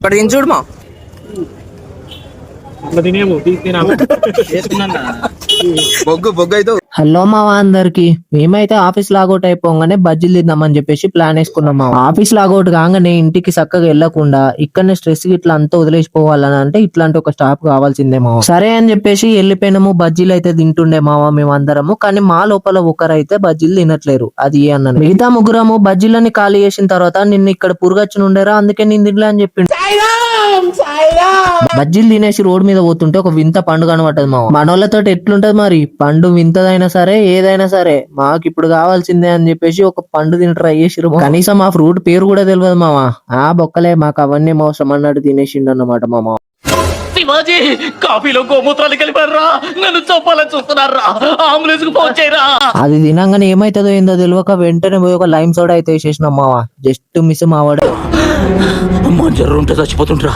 ఇక్కడ తిని చూడు మా బొగ్గు బొగ్గు అయితే. హలో మావా అందరికి, మేమైతే ఆఫీస్ లాగౌట్ అయిపోగానే బజ్జీలు తిందామని చెప్పేసి ప్లాన్ వేసుకున్నాం. మా ఆఫీస్ లాగౌట్ కాగానే ఇంటికి చక్కగా వెళ్లకుండా ఇక్కడనే స్ట్రెస్ ఇట్లా అంతా వదిలేసిపోవాలని అంటే ఇట్లాంటి ఒక స్టాప్ కావాల్సిందే మావా. సరే అని చెప్పేసి వెళ్ళిపోయినాము. బజ్జీలు అయితే తింటుండే మావా మేము అందరము. కానీ మా లోపల ఒకరైతే బజ్జీలు తినట్లేరు. అది ఏ అన్నాను. మిగతా ముగ్గురము బజ్జీలని ఖాళీ చేసిన తర్వాత నిన్న ఇక్కడ పురుగచ్చును ఉండేరా, అందుకే నేను తినలే అని చెప్పిండు. బజ్జీలు తినేసి రోడ్ మీద పోతుంటే ఒక వింత పండు కనబట్టదు మావా. మనోళ్ళతో ఎట్లుంటది మరి, పండు వింతదైనా సరే ఏదైనా సరే మాకు ఇప్పుడు కావాల్సిందే అని చెప్పేసి ఒక పండు తిని ట్రై చేసిరు. కనీసం ఆ ఫ్రూట్ పేరు కూడా తెలియదు మావా. ఆ బొక్కలే మాకు అవన్నీ మోసం అన్నట్టు తినేసిండు అన్నమాట మామ. శివాజీ, కాఫీలో గోమూత్రాలు కలిపారా, నన్ను చంపాలని చూస్తున్నారా, అంబులెన్స్ కు ఫోన్ చేయరా. అది తినంగానే ఏమైతుందో ఏందో తెలియక వెంటనే పోయి ఒక లైమ్ సోడా అయితే వేసేసినాం మావా. జస్ట్ మిస్ మావాడు మంజరు ఉంటే చచ్చిపోతుంటరా.